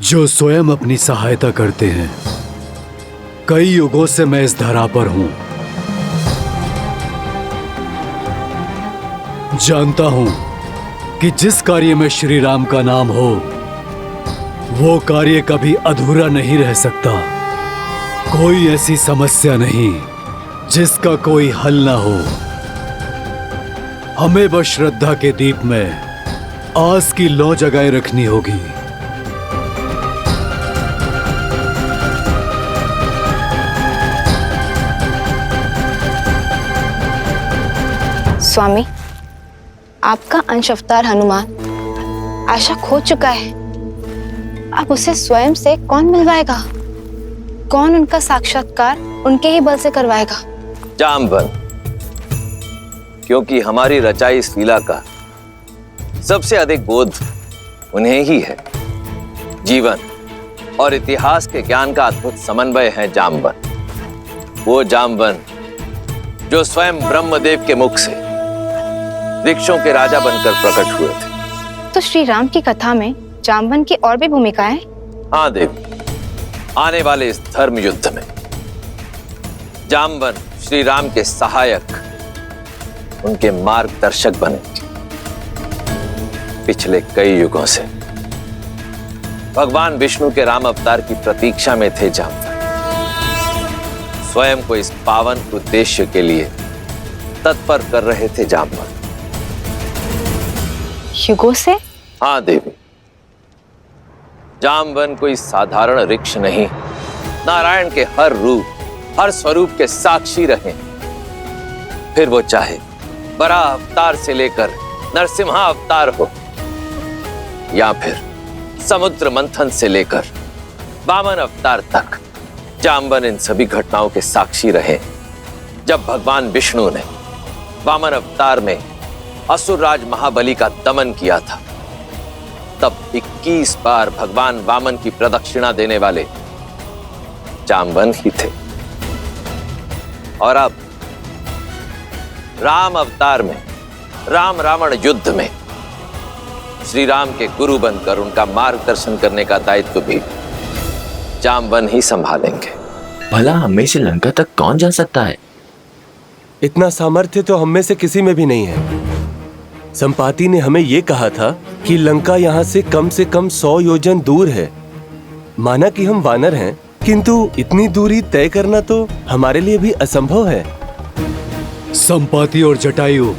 जो स्वयं अपनी सहायता करते हैं। कई युगों से मैं इस धरा पर हूं। जानता हूं कि जिस कार्य में श्री राम का नाम हो वो कार्य कभी अधूरा नहीं रह सकता। कोई ऐसी समस्या नहीं जिसका कोई हल ना हो। हमें बस श्रद्धा के दीप में आस की लौ जगाए रखनी होगी। स्वामी, आपका अंश अवतार हनुमान आशा खो चुका है। अब उसे स्वयं से कौन मिलवाएगा? कौन उनका साक्षात्कार उनके ही बल से करवाएगा? जामवन, क्योंकि हमारी रचाई इस लीला का सबसे अधिक बोध उन्हें ही है। जीवन और इतिहास के ज्ञान का अद्भुत समन्वय है जामवन। वो जामवन जो स्वयं ब्रह्मदेव के मुख से वृक्षों के राजा बनकर प्रकट हुए थे। तो श्री राम की कथा में जामवन की और भी भूमिकाएं? हाँ देवी, आने वाले इस धर्म युद्ध में जामवन श्री राम के सहायक, उनके मार्गदर्शक बनेंगे। पिछले कई युगों से भगवान विष्णु के राम अवतार की प्रतीक्षा में थे जामवन। स्वयं को इस पावन उद्देश्य के लिए तत्पर कर रहे थे जामवन। युगों से? हाँ देवी, जामवन कोई साधारण वृक्ष नहीं, नारायण के हर रूप, हर स्वरूप के साक्षी रहे। फिर वो चाहे बराह अवतार से लेकर नरसिम्हा अवतार हो, या फिर समुद्र मंथन से लेकर वामन अवतार तक, जामवन इन सभी घटनाओं के साक्षी रहे। जब भगवान विष्णु ने वामन अवतार में असुरराज महाबली का दमन किया था, तब 21 बार भगवान वामन की प्रदक्षिणा देने वाले जामवन ही थे। और अब राम अवतार में, राम रावण युद्ध में श्री राम के गुरु बनकर उनका मार्गदर्शन करने का दायित्व भी जामवन ही संभालेंगे। भला हमें से लंका तक कौन जा सकता है? इतना सामर्थ्य तो हम में से किसी में भी नहीं है। संपाति ने हमें यह कहा था कि लंका यहाँ से कम 100 योजन दूर है। माना कि हम वानर हैं, किंतु इतनी दूरी तय करना तो हमारे लिए भी असंभव है। संपाति और जटायु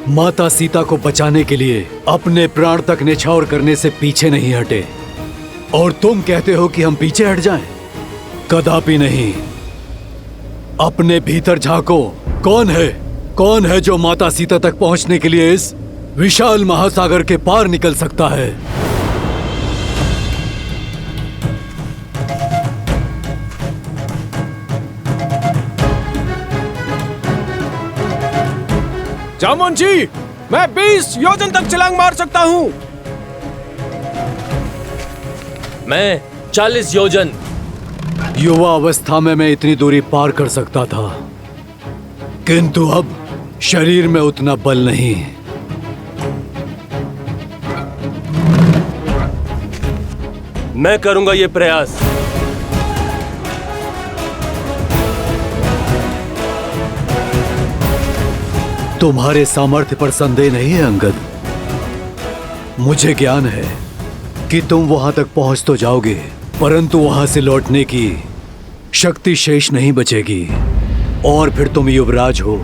माता सीता को बचाने के लिए अपने प्राण तक न्यौछावर करने से पीछे नहीं हटे, और तुम कहते हो कि हम पीछे हट जाएं? कदापि नहीं। अपने भीतर झांको। कौन है जो माता सीता तक पहुंचने के लिए इस विशाल महासागर के पार निकल सकता है? जामुन जी, मैं 20 योजन तक छलांग मार सकता हूं। मैं 40 योजन। युवा अवस्था में मैं इतनी दूरी पार कर सकता था, किंतु अब शरीर में उतना बल नहीं। मैं करूंगा ये प्रयास। तुम्हारे सामर्थ्य पर संदेह नहीं है अंगद। मुझे ज्ञान है कि तुम वहां तक पहुंच तो जाओगे, परंतु वहां से लौटने की शक्ति शेष नहीं बचेगी। और फिर तुम युवराज हो,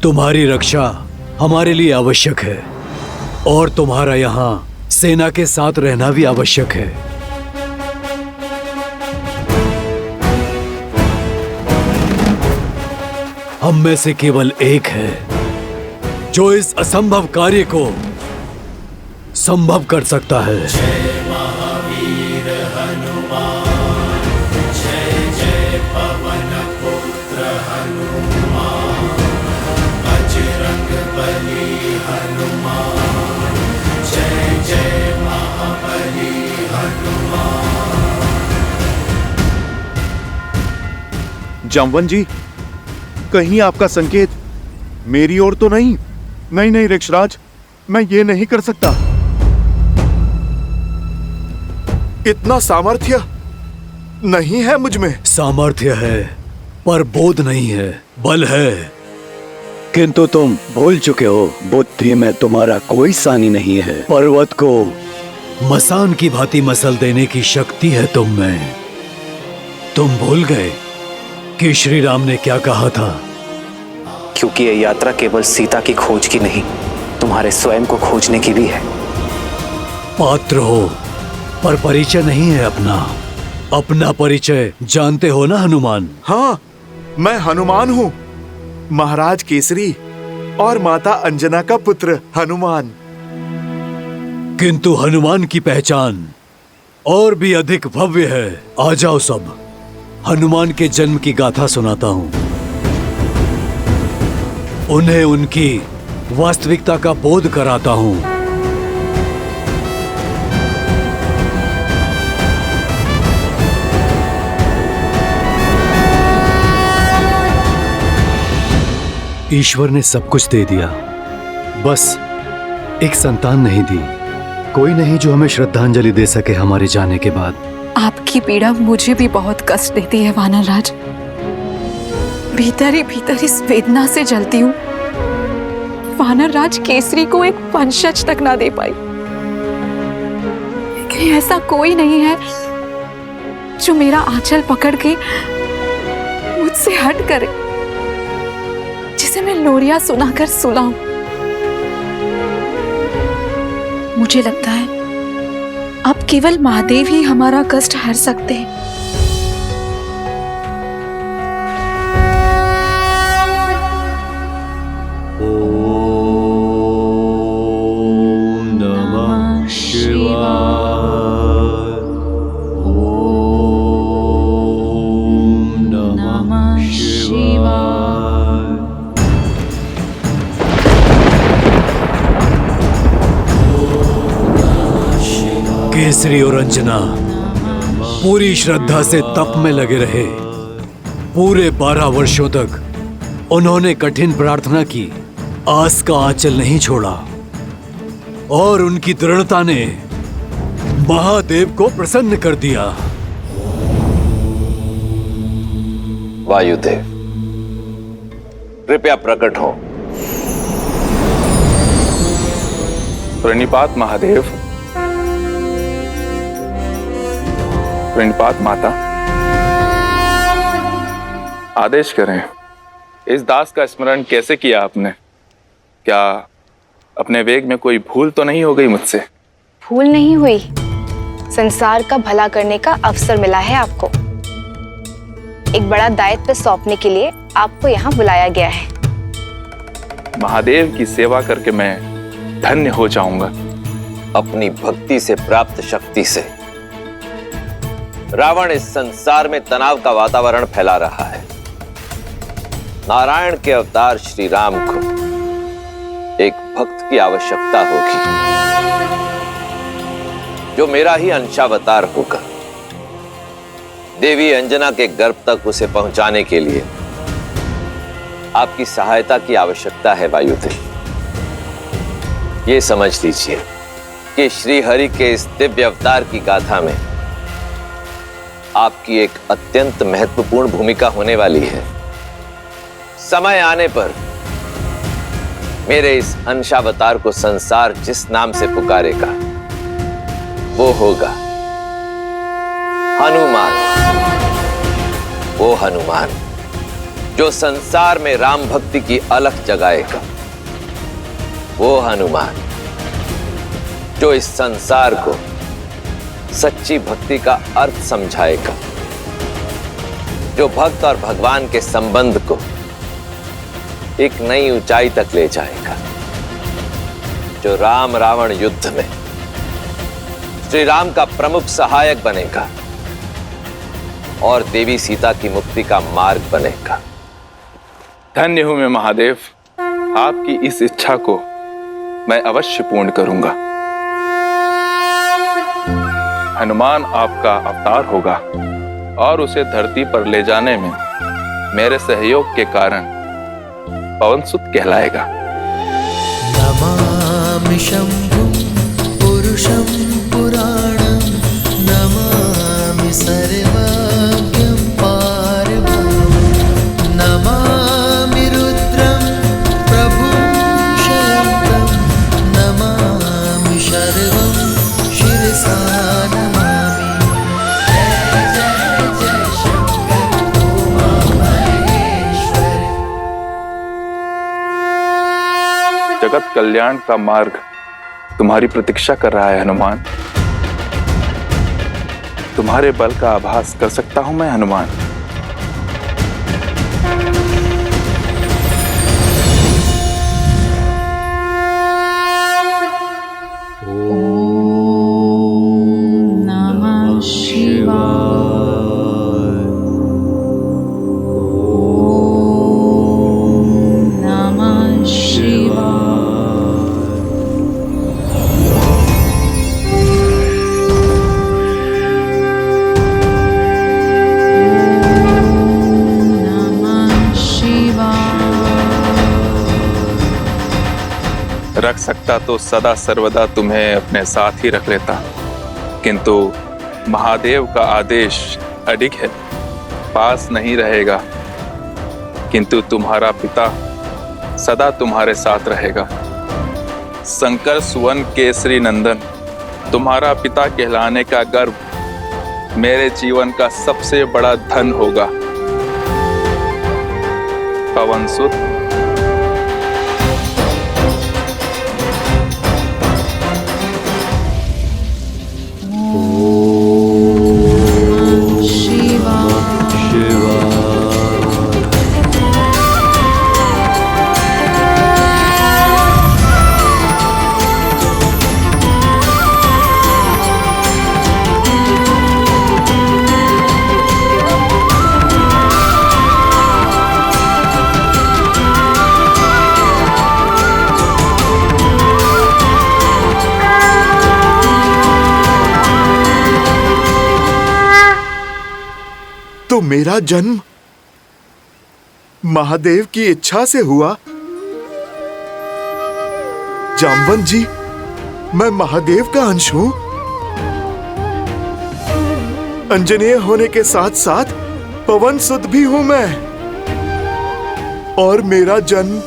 तुम्हारी रक्षा हमारे लिए आवश्यक है, और तुम्हारा यहाँ सेना के साथ रहना भी आवश्यक है। हम में से केवल एक है जो इस असंभव कार्य को संभव कर सकता है। जय महावीर हनुमान, जय जय पवन पुत्र हनुमान, बजरंग बली हनुमान, जय जय महाबली हनुमान। जामवन जी, कहीं आपका संकेत मेरी ओर तो नहीं? नहीं ऋक्षराज, मैं ये नहीं कर सकता। इतना सामर्थ्य नहीं है मुझ में। सामर्थ्य है पर बोध नहीं है, बल है। किंतु तुम भूल चुके हो, बुद्धि में तुम्हारा कोई सानी नहीं है। पर्वत को मसान की भांति मसल देने की शक्ति है तुम में। तुम भूल गए कि श्री राम ने क्या कहा था? क्योंकि ये यात्रा केवल सीता की खोज की नहीं, तुम्हारे स्वयं को खोजने की भी है। पात्र हो पर परिचय नहीं है अपना। अपना परिचय जानते हो ना हनुमान? हाँ, मैं हनुमान हूँ, महाराज केसरी और माता अंजना का पुत्र हनुमान। किंतु हनुमान की पहचान और भी अधिक भव्य है। आ जाओ सब, हनुमान के जन्म की गाथा सुनाता हूँ। उन्हें उनकी वास्तविकता का बोध कराता हूँ। ईश्वर ने सब कुछ दे दिया, बस एक संतान नहीं दी। कोई नहीं जो हमें श्रद्धांजलि दे सके हमारे जाने के बाद। आपकी पीड़ा मुझे भी बहुत कष्ट देती है वानरराज। भीतर ही भीतर इस वेदना से जलती हूँ। वानरराज केसरी को एक वंशज तक ना दे पाई। लेकिन ऐसा कोई नहीं है जो मेरा आंचल पकड़ के मुझसे हट करे, जिसे मैं लोरियां सुनाकर सुलाऊं। मुझे लगता है अब केवल महादेव ही हमारा कष्ट हर सकते हैं। ओम नमः शिवाय। ओम नमः शिवाय। केसरी और अंजना पूरी श्रद्धा से तप में लगे रहे। पूरे 12 वर्षों तक उन्होंने कठिन प्रार्थना की, आस का आंचल नहीं छोड़ा और उनकी दृढ़ता ने महादेव को प्रसन्न कर दिया। वायुदेव, कृपया प्रकट हो। प्रणिपात महादेव। प्रणिपात माता। आदेश करें, इस दास का स्मरण कैसे किया आपने? क्या अपने वेग में कोई भूल तो नहीं हो गई मुझसे? भूल नहीं हुई, संसार का भला करने का अवसर मिला है आपको। एक बड़ा दायित्व सौंपने के लिए आपको यहाँ बुलाया गया है। महादेव की सेवा करके मैं धन्य हो जाऊंगा। अपनी भक्ति से प्राप्त शक्ति से रावण इस संसार में तनाव का वातावरण फैला रहा है। नारायण के अवतार श्री राम को एक भक्त की आवश्यकता होगी, जो मेरा ही अंशावतार होगा। देवी अंजना के गर्भ तक उसे पहुंचाने के लिए आपकी सहायता की आवश्यकता है वायुदेव। ये समझ लीजिए कि श्री हरि के इस दिव्य अवतार की गाथा में आपकी एक अत्यंत महत्वपूर्ण भूमिका होने वाली है। समय आने पर मेरे इस अंशावतार को संसार जिस नाम से पुकारेगा वो होगा हनुमान। वो हनुमान जो संसार में राम भक्ति की अलख जगाएगा। वो हनुमान जो इस संसार को सच्ची भक्ति का अर्थ समझाएगा, जो भक्त और भगवान के संबंध को एक नई ऊंचाई तक ले जाएगा, जो राम रावण युद्ध में श्री राम का प्रमुख सहायक बनेगा और देवी सीता की मुक्ति का मार्ग बनेगा। धन्य हूं मैं महादेव। आपकी इस इच्छा को मैं अवश्य पूर्ण करूंगा। हनुमान आपका अवतार होगा और उसे धरती पर ले जाने में मेरे सहयोग के कारण पवनसुत कहलाएगा। नमामि शंभुं पुरुषं पुराणं नमामि सा नमामि। जय जय जय शंकर उमा महेश्वर। जगत कल्याण का मार्ग तुम्हारी प्रतीक्षा कर रहा है हनुमान। तुम्हारे बल का आभास कर सकता हूं मैं हनुमान। नमः शिवाय। नमः शिवाय। रख सकता तो सदा सर्वदा तुम्हें अपने साथ ही रख लेता, किंतु महादेव का आदेश अडिग है, पास नहीं रहेगा, किंतु तुम्हारा पिता सदा तुम्हारे साथ रहेगा। शंकर सुवन केसरी नंदन, तुम्हारा पिता कहलाने का गर्व मेरे जीवन का सबसे बड़ा धन होगा। पवन सुत तो मेरा जन्म महादेव की इच्छा से हुआ। जाम्बवन जी, मैं महादेव का अंश हूं। अंजनेय होने के साथ साथ पवन सुत भी हूं मैं, और मेरा जन्म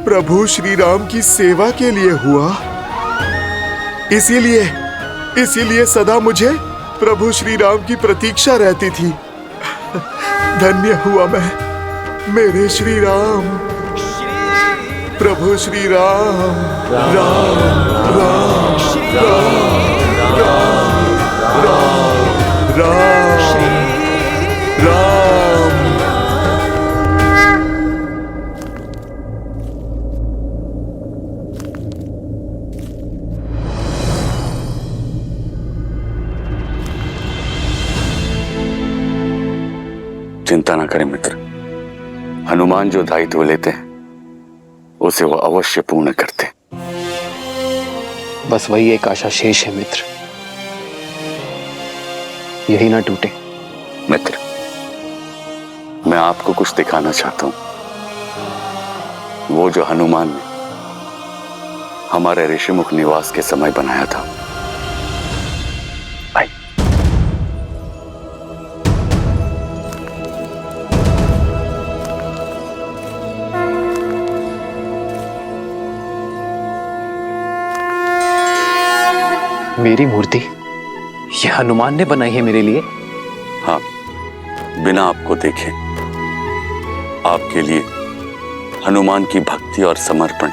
प्रभु श्री राम की सेवा के लिए हुआ। इसीलिए सदा मुझे प्रभु श्री राम की प्रतीक्षा रहती थी। धन्य हुआ मैं, मेरे श्री राम, प्रभु श्री राम। राम राम राम राम राम राम राम। चिंता ना करें मित्र, हनुमान जो दायित्व लेते हैं उसे वो अवश्य पूर्ण करते। बस वही एक आशा शेष है मित्र, यही ना टूटे। मित्र, मैं आपको कुछ दिखाना चाहता हूं। वो जो हनुमान ने हमारे ऋषिमुख निवास के समय बनाया था। आई। मेरी मूर्ति यह हनुमान ने बनाई है मेरे लिए? हाँ, बिना आपको देखे आपके लिए हनुमान की भक्ति और समर्पण,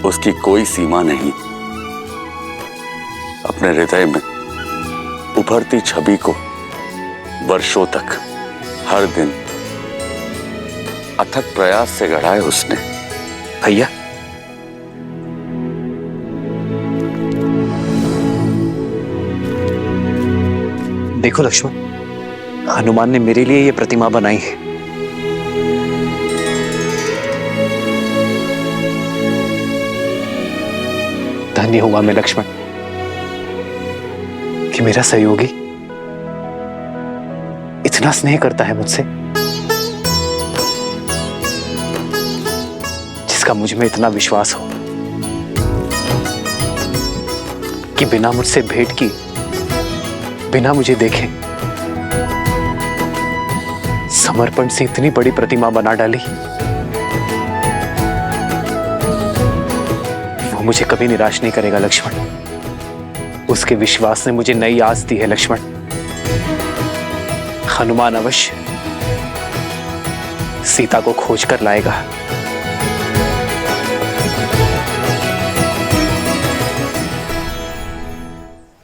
उसकी कोई सीमा नहीं। अपने हृदय में उभरती छवि को वर्षों तक हर दिन अथक प्रयास से गढ़ा है उसने। भैया, देखो लक्ष्मण, हनुमान ने मेरे लिए यह प्रतिमा बनाई है। धन्य हुआ मैं लक्ष्मण कि मेरा सहयोगी इतना स्नेह करता है मुझसे, जिसका मुझ में इतना विश्वास हो कि बिना मुझसे भेंट की, बिना मुझे देखे समर्पण से इतनी बड़ी प्रतिमा बना डाली। वो मुझे कभी निराश नहीं करेगा लक्ष्मण, उसके विश्वास ने मुझे नई आस दी है लक्ष्मण। हनुमान अवश्य सीता को खोज कर लाएगा।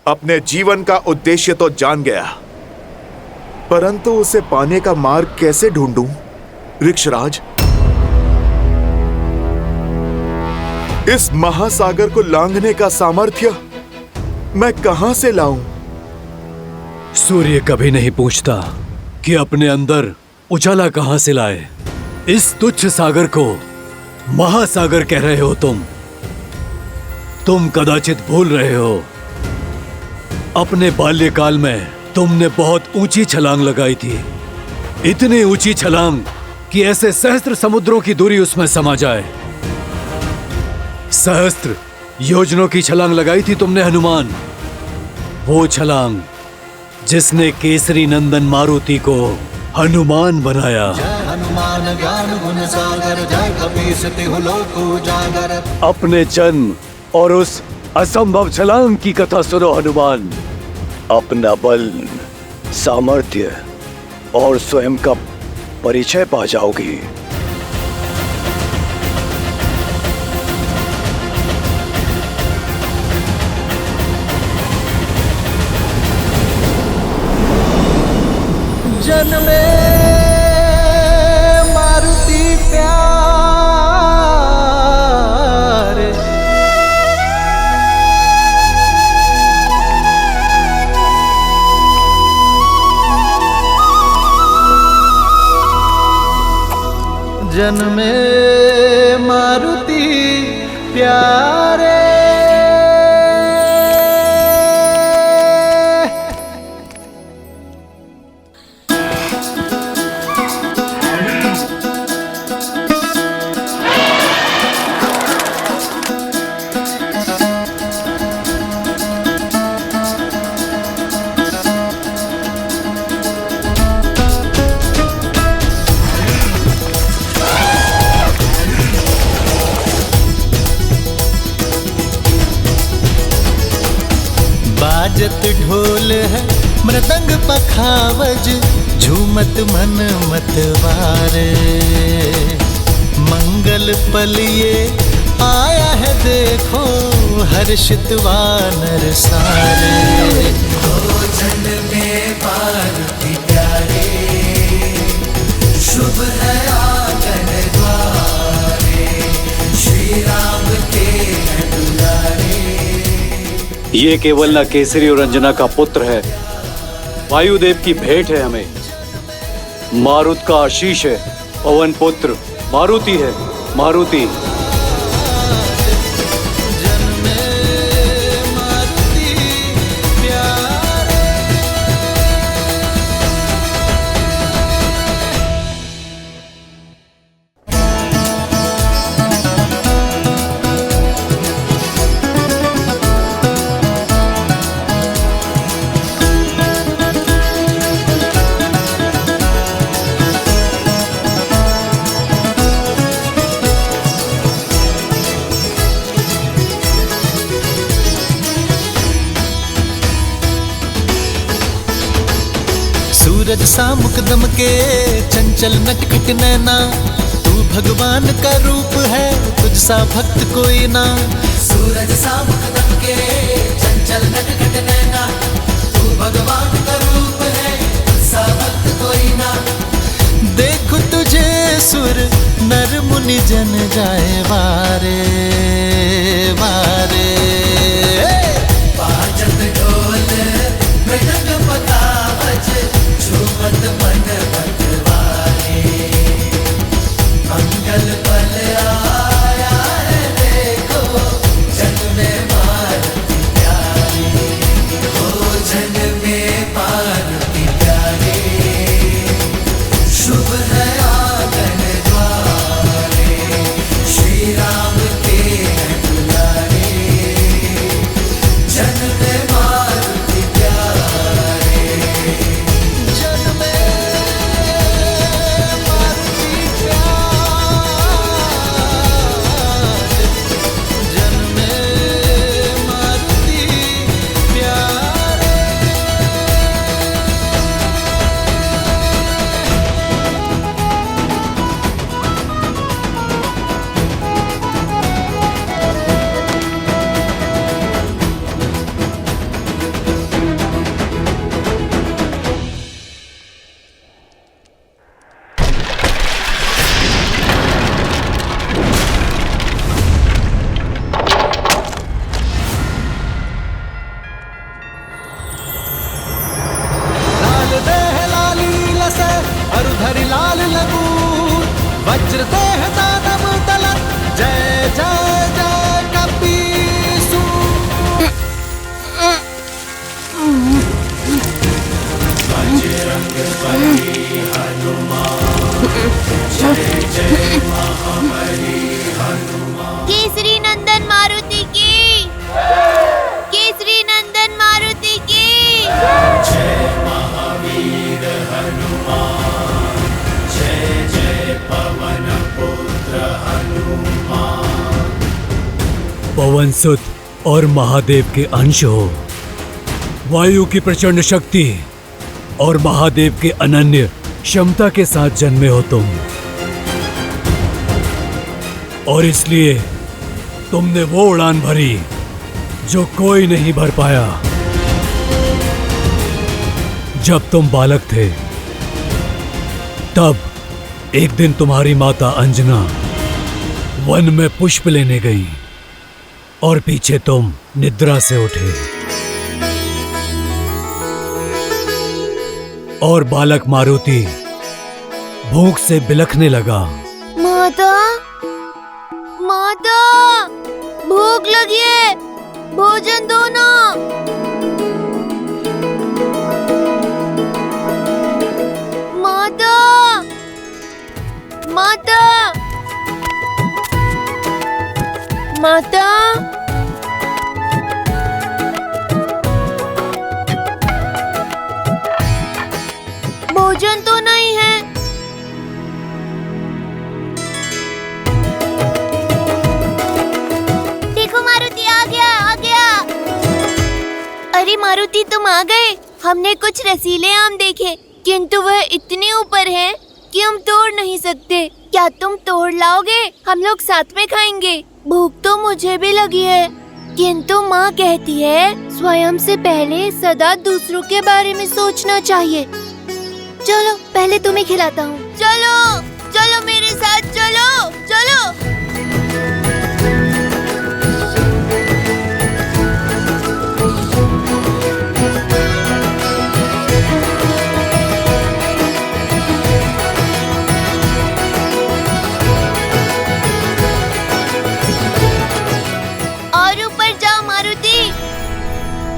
अपने जीवन का उद्देश्य तो जान गया, परंतु उसे पाने का मार्ग कैसे ढूंढूं? ऋक्षराज, इस महासागर को लांघने का सामर्थ्य मैं कहां से लाऊं? सूर्य कभी नहीं पूछता कि अपने अंदर उजाला कहां से लाए। इस तुच्छ सागर को महासागर कह रहे हो तुम कदाचित भूल रहे हो, अपने बाल्यकाल में तुमने बहुत ऊंची छलांग लगाई थी, इतनी ऊंची छलांग कि ऐसे सहस्त्र समुद्रों की दूरी उसमें समा जाए। सहस्त्र योजनों की छलांग लगाई थी तुमने हनुमान, वो छलांग जिसने केसरी नंदन मारुति को हनुमान बनाया। हनुमान ज्ञान गुण सागर, जय कपीस तिहु लोक उजागर। अपने जन्म और उस असंभव छलांग की कथा सुनो हनुमान। अपना बल, सामर्थ्य और स्वयं का परिचय पा जाओगी। जन्मे मारुति प्यारे, जन्मे मारुति प्यारे। बाजत ढोल है मृदंग पखावज, झूमत मन मतवारे। मंगल पल ये आया है देखो, हर्षित वानर सारे। भोजन में मारुति प्यारे, शुभ है आंगन द्वारे। श्री राम के दुलारे। ये केवल न केसरी और अंजना का पुत्र है, वायुदेव की भेंट है हमें। मारुत का आशीष है, पवन पुत्र मारुति है, मारुति। सूरज सा मुकदम के चंचल नटखट नैना, तू भगवान का रूप है, तुझसा भक्त कोई ना। सूरज सा मुकदम के चंचल नटखट नैना, तू भगवान का रूप है, तुझसा भक्त कोई ना। देखो तुझे सुर नर मुनि जन जाए वारे वारे। बाजत ढोल मृदंग पखावज, झूमत मन मतवारे। मंगल पल आया है देखो, जन्मे मारुति प्यारे। ओ जन्मे मारुति प्यारे, शुभ है आंगन द्वारे। पवनसुत और महादेव के अंश हो। वायु की प्रचंड शक्ति और महादेव के अनन्य क्षमता के साथ जन्मे हो तुम, और इसलिए तुमने वो उड़ान भरी जो कोई नहीं भर पाया। जब तुम बालक थे तब एक दिन तुम्हारी माता अंजना वन में पुष्प लेने गई और पीछे तुम निद्रा से उठे और बालक मारुति भूख से बिलखने लगा। माता, माता, भूख लगी है, भोजन दो ना। माता, माता, माता, भोजन तो नहीं है। देखो मारुति आ गया, आ गया। अरे मारुति तुम आ गए। हमने कुछ रसीले आम देखे, किंतु वह इतने ऊपर हैं कि हम तोड़ नहीं सकते। क्या तुम तोड़ लाओगे? हम लोग साथ में खाएंगे। भूख तो मुझे भी लगी है, किंतु माँ कहती है स्वयं से पहले सदा दूसरों के बारे में सोचना चाहिए। चलो पहले तुम्हें खिलाता हूँ। चलो चलो मेरे साथ, चलो चलो। और ऊपर जाओ मारुति,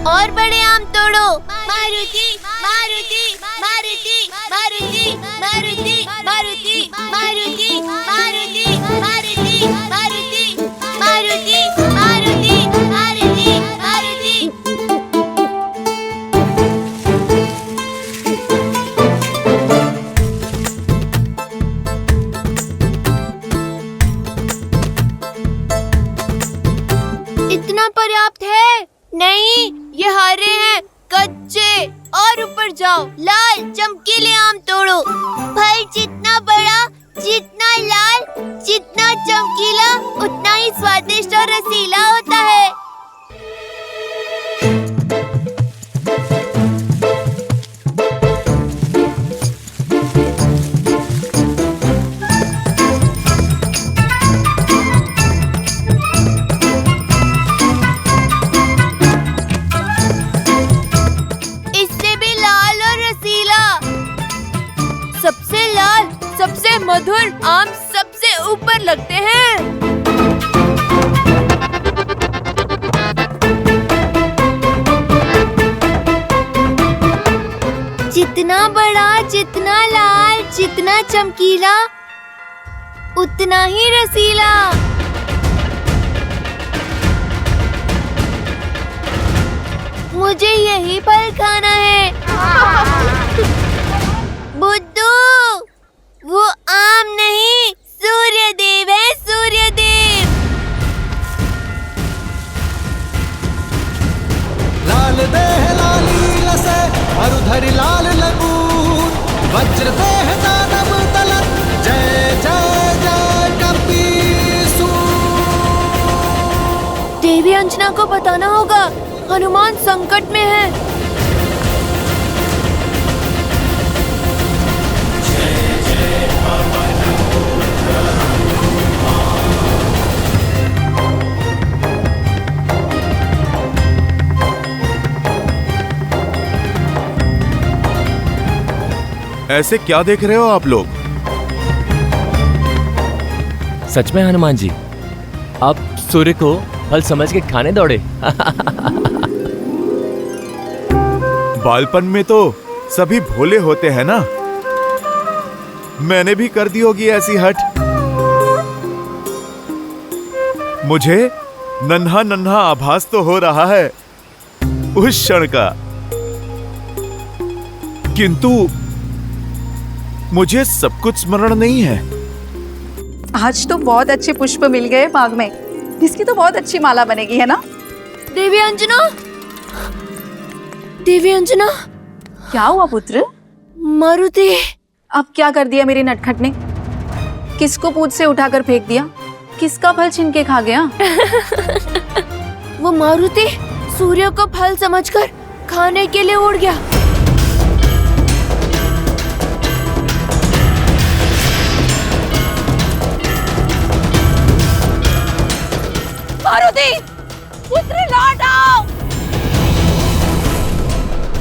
और बड़े आम तोड़ो। मारुति, मारुति, मारुति, मारुति, मारुति, मारुति, मारुति, मारुति, मारुति, मारुति, मारुति, मारुति, मारुति, मारुति। इतना पर्याप्त है? नहीं, ये हरे हैं, कच्चे। और ऊपर जाओ, लाल चमकीले आम तोड़ो। फल जितना बड़ा, जितना लाल, जितना चमकीला, उतना ही स्वादिष्ट और रसीला होता है। सबसे लाल, सबसे मधुर आम सबसे ऊपर लगते हैं। जितना बड़ा, जितना लाल, जितना चमकीला, उतना ही रसीला। मुझे यही फल खाना है। बुद्धू, वो आम नहीं, सूर्यदेव है, सूर्यदेव। लाल देह लाली लसे मरुधरि लाल लगून, वज्र देह दानव दलन, जय जय जय कपीसूर। देवी अंजना को बताना होगा, हनुमान संकट में है। ऐसे क्या देख रहे हो आप लोग? सच में हनुमान जी, आप सूर्य को फल समझ के खाने दौड़े। बालपन में तो सभी भोले होते हैं ना। मैंने भी कर दी होगी ऐसी हट। मुझे नन्हा नन्हा आभास तो हो रहा है उस क्षण का, किंतु मुझे सब कुछ स्मरण नहीं है। आज तो बहुत अच्छे पुष्प मिल गए बाग में। इसकी तो बहुत अच्छी माला बनेगी, है ना? देवी अंजना, देवी अंजना, क्या हुआ पुत्र? मारुति। अब क्या कर दिया मेरी नटखट ने? किसको पूछ से उठाकर फेंक दिया? किसका फल छीन के खा गया? वो मारुति सूर्य को फल समझकर खाने के लिए उड़ गया। मारुति, पुत्र लौट आओ!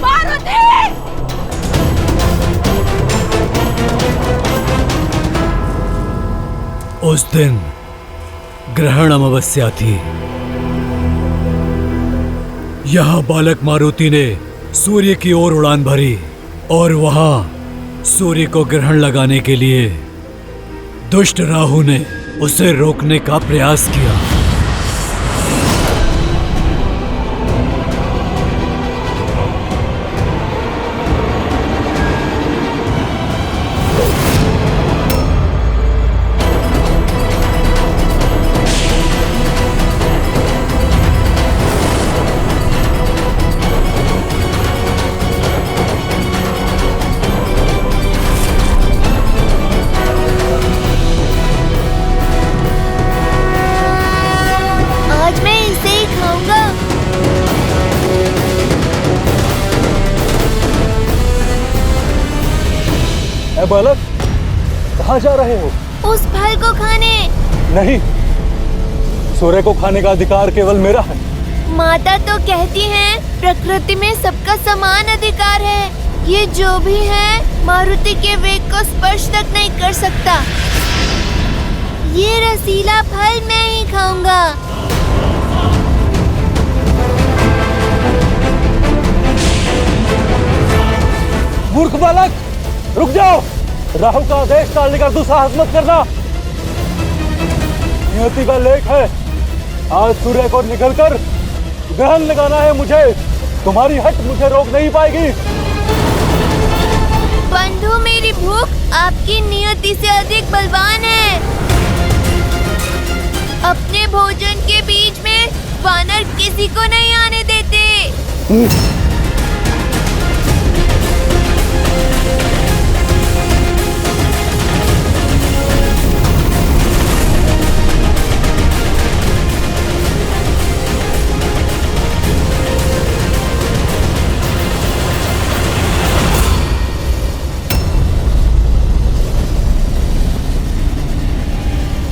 मारुति! उस दिन ग्रहण अमावस्या थी। यह बालक मारुति ने सूर्य की ओर उड़ान भरी और वहां सूर्य को ग्रहण लगाने के लिए दुष्ट राहु ने उसे रोकने का प्रयास किया। बालक, कहाँ जा रहे हो? उस फल को खाने। नहीं, सूर्य को खाने का अधिकार केवल मेरा है। माता तो कहती हैं प्रकृति में सबका समान अधिकार है। ये जो भी है मारुति के वेग को स्पर्श तक नहीं कर सकता। ये रसीला फल मैं ही खाऊंगा। मूर्ख बालक, रुक जाओ। राहु का आदेश टालने का दुस्साहस मत करना। नियति का लेख है, आज सूर्य को निकलकर ग्रहण लगाना है मुझे। तुम्हारी हट मुझे रोक नहीं पाएगी। बंधु, मेरी भूख आपकी नियति से अधिक बलवान है। अपने भोजन के बीच में वानर किसी को नहीं आने देते।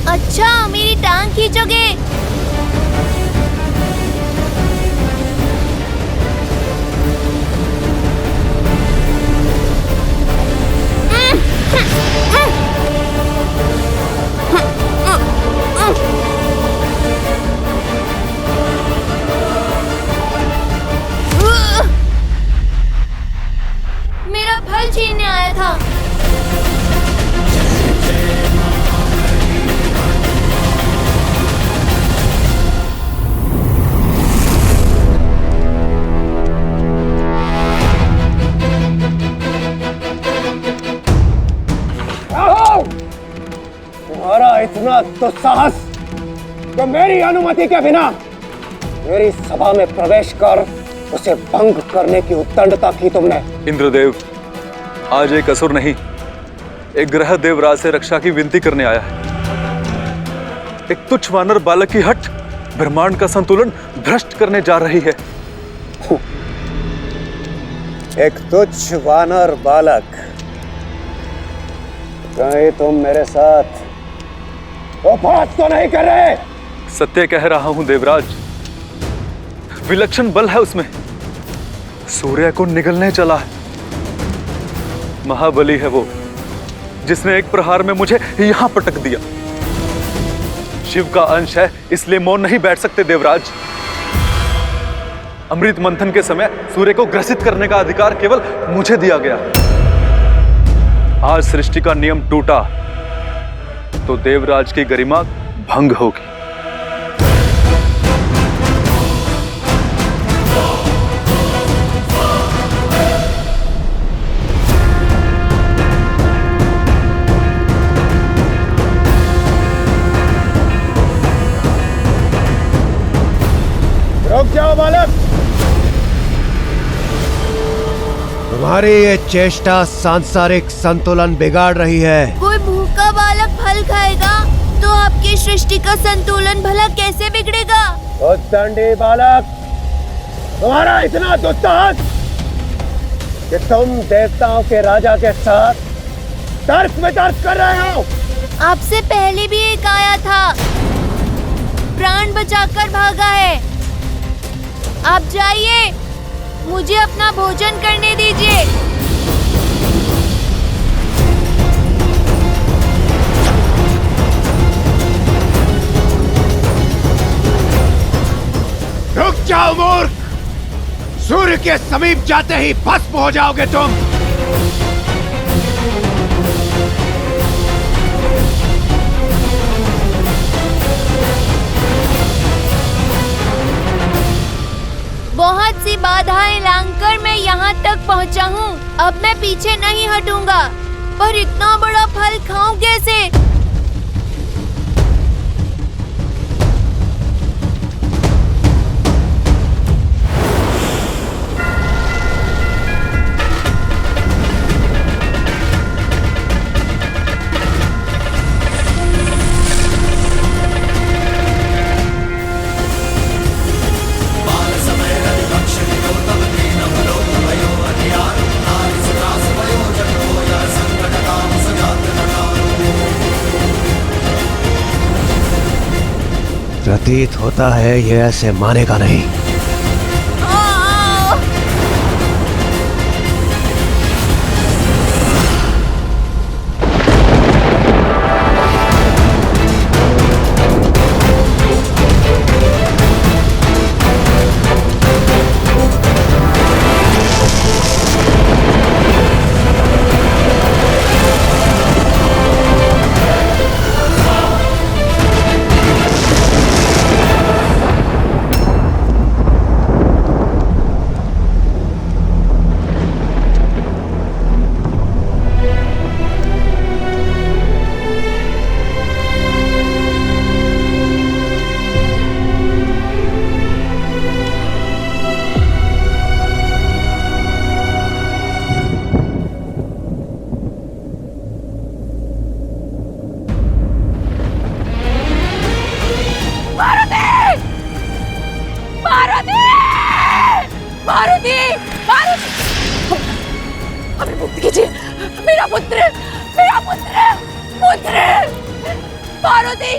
अच्छा, मेरी टांग खींचोगे? मेरा फल छीनने आया था। इतना दुस्साहस तो मेरी अनुमति के बिना मेरी सभा में प्रवेश कर उसे भंग करने की उद्दंडता की तुमने। इंद्रदेव, आज एक असुर नहीं, एक ग्रह देवराज से रक्षा की विनती करने आया है। एक तुच्छ वानर बालक की हट ब्रह्मांड का संतुलन भ्रष्ट करने जा रही है। एक तुच्छ वानर बालक? कहीं तुम मेरे साथ बात तो नहीं कर रहे? सत्य कह रहा हूं देवराज, विलक्षण बल है उसमें। सूर्य को निगलने चला है। महाबली है वो, जिसने एक प्रहार में मुझे यहां पटक दिया। शिव का अंश है, इसलिए मौन नहीं बैठ सकते देवराज। अमृत मंथन के समय सूर्य को ग्रसित करने का अधिकार केवल मुझे दिया गया। आज सृष्टि का नियम टूटा तो देवराज की गरिमा भंग होगी। तुम्हारी ये चेष्टा सांसारिक संतुलन बिगाड़ रही है। कोई भूखा बालक फल खाएगा तो आपकी सृष्टि का संतुलन भला कैसे बिगड़ेगा? उद्दंडी बालक, तुम्हारा इतना दुस्साहस कि तुम देवताओं के राजा के साथ तर्क वितर्क कर रहे हो। आपसे पहले भी एक आया था, प्राण बचाकर भागा है। आप जाइए, मुझे अपना भोजन करने दीजिए। रुक जाओ मूर्ख, सूर्य के समीप जाते ही भस्म हो जाओगे तुम। बहुत सी बाधाएं लांघकर मैं यहाँ तक पहुँचा हूँ। अब मैं पीछे नहीं हटूंगा, पर इतना बड़ा फल खाऊं कैसे? प्रतीत होता है ये ऐसे मानेगा नहीं। मेरा पुत्र, मेरा पुत्र, पुत्र, पार्वती,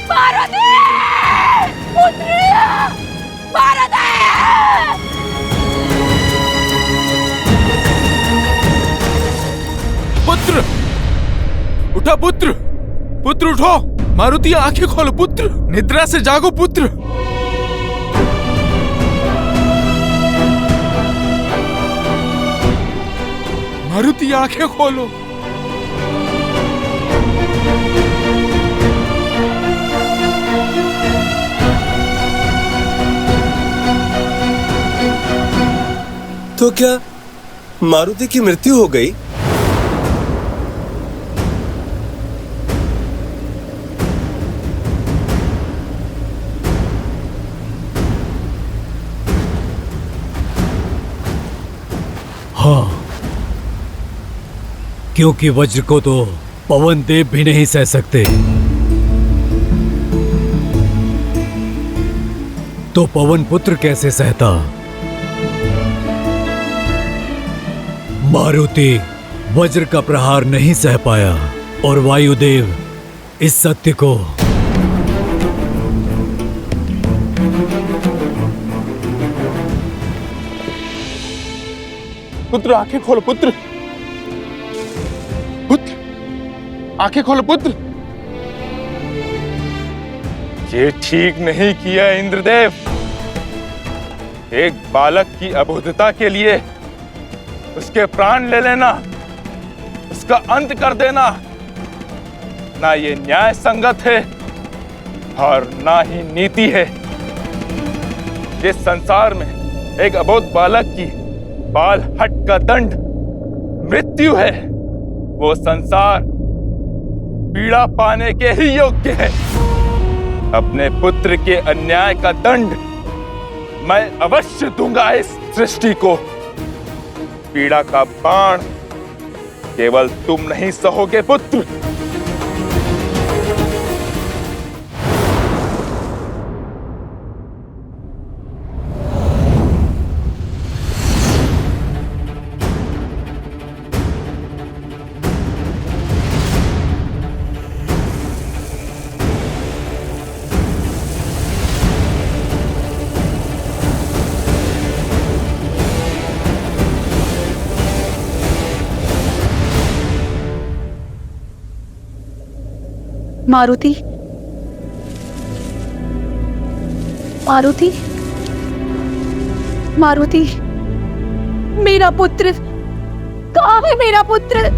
पार्वती, पुत्र, पार्वती। पुत्र, उठा पुत्र, पुत्र उठो, मारुति आंखें खोलो पुत्र, निद्रा से जागो पुत्र। मारुति आंखें खोलो। तो क्या मारुति की मृत्यु हो गई? हाँ, क्योंकि वज्र को तो पवन देव भी नहीं सह सकते, तो पवन पुत्र कैसे सहता? मारुति वज्र का प्रहार नहीं सह पाया और वायुदेव इस सत्य को पुत्र आंखें खोलो पुत्र, पुत्र आंखें खोलो पुत्र। ये ठीक नहीं किया इंद्रदेव। एक बालक की अबोधता के लिए उसके प्राण ले लेना, उसका अंत कर देना, ना ये न्याय संगत है और ना ही नीति है। जिस संसार में एक अबोध बालक की बाल हट का दंड मृत्यु है, वो संसार पीड़ा पाने के ही योग्य है। अपने पुत्र के अन्याय का दंड मैं अवश्य दूंगा इस सृष्टि को। पीड़ा का बाण केवल तुम नहीं सहोगे पुत्र। मारुति, मारुति, मारुति, मेरा पुत्र कहाँ है? मेरा पुत्र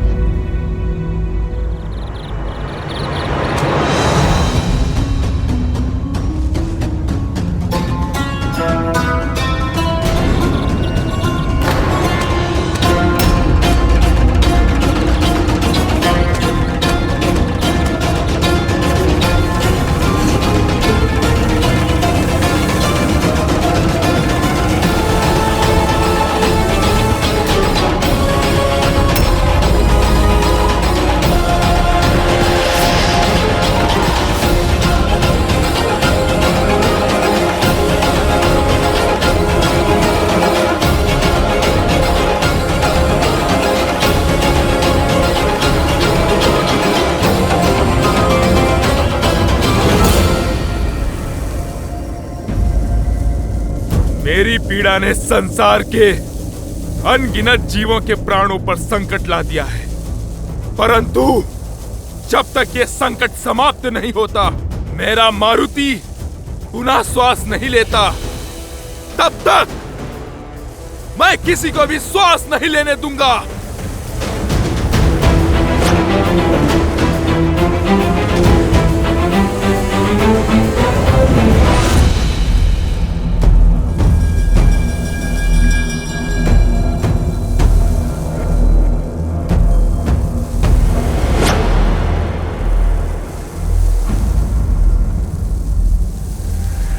मेरी पीड़ा ने संसार के अनगिनत जीवों के प्राणों पर संकट ला दिया है, परंतु जब तक ये संकट समाप्त नहीं होता, मेरा मारुति पुनः श्वास नहीं लेता, तब तक मैं किसी को भी श्वास नहीं लेने दूंगा।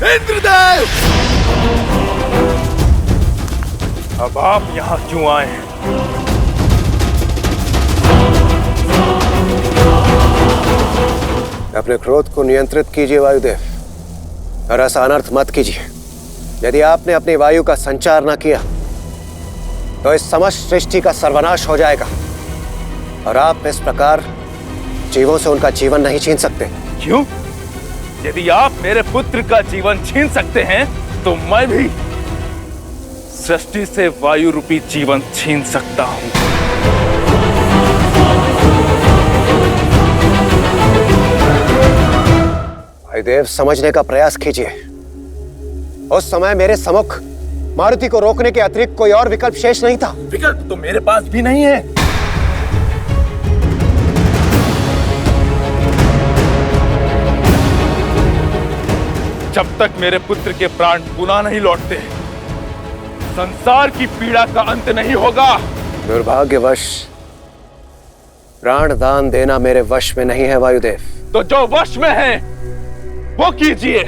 इंद्रदेव, अब आप यहाँ क्यों आए हैं? अपने क्रोध को नियंत्रित कीजिए वायुदेव, और ऐसा अनर्थ मत कीजिए। यदि आपने अपनी वायु का संचार न किया तो इस समस्त सृष्टि का सर्वनाश हो जाएगा, और आप इस प्रकार जीवों से उनका जीवन नहीं छीन सकते। क्यों? यदि आप मेरे पुत्र का जीवन छीन सकते हैं, तो मैं भी सृष्टि से वायु रूपी जीवन छीन सकता हूं। वायुदेव, समझने का प्रयास कीजिए। उस समय मेरे सम्मुख मारुति को रोकने के अतिरिक्त कोई और विकल्प शेष नहीं था। विकल्प तो मेरे पास भी नहीं है। जब तक मेरे पुत्र के प्राण पुनः नहीं लौटते, संसार की पीड़ा का अंत नहीं होगा। दुर्भाग्यवश प्राण दान देना मेरे वश में नहीं है वायुदेव। तो जो वश में है वो कीजिए।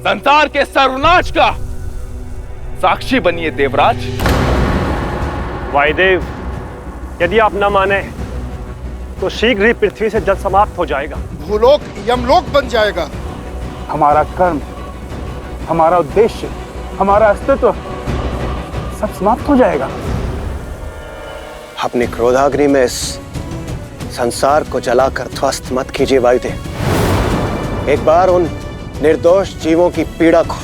संसार के सर्वनाश का साक्षी बनिए देवराज। वायुदेव, यदि आप न माने तो शीघ्र ही पृथ्वी से जल समाप्त हो जाएगा। भूलोक यमलोक बन जाएगा। हमारा कर्म, हमारा उद्देश्य, हमारा अस्तित्व सब समाप्त हो जाएगा। अपनी क्रोधाग्नि में इस संसार को जलाकर ध्वस्त मत कीजिए वायुदेव। एक बार उन निर्दोष जीवों की पीड़ा को,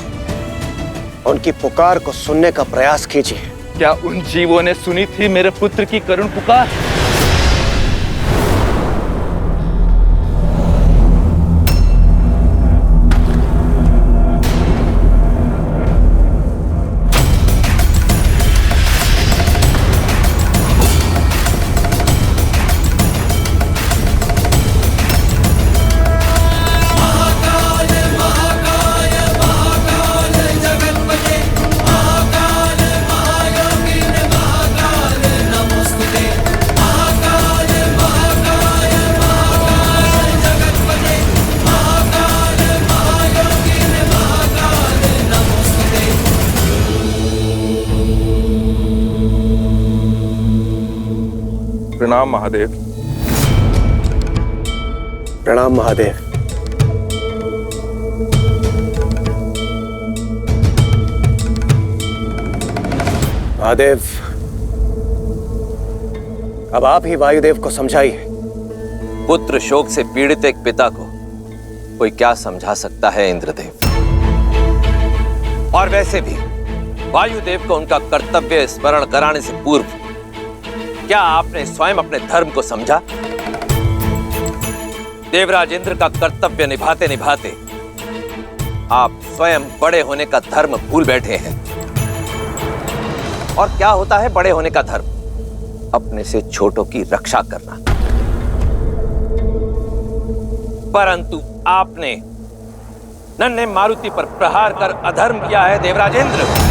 उनकी पुकार को सुनने का प्रयास कीजिए। क्या उन जीवों ने सुनी थी मेरे पुत्र की करुण पुकार? प्रणाम महादेव। प्रणाम महादेव। महादेव, अब आप ही वायुदेव को समझाइए। पुत्र शोक से पीड़ित एक पिता को कोई क्या समझा सकता है इंद्रदेव? और वैसे भी वायुदेव को उनका कर्तव्य स्मरण कराने से पूर्व क्या आपने स्वयं अपने धर्म को समझा? देवराज इंद्र का कर्तव्य निभाते निभाते आप स्वयं बड़े होने का धर्म भूल बैठे हैं। और क्या होता है बड़े होने का धर्म? अपने से छोटों की रक्षा करना। परंतु आपने नन्हे मारुति पर प्रहार कर अधर्म किया है देवराज इंद्र।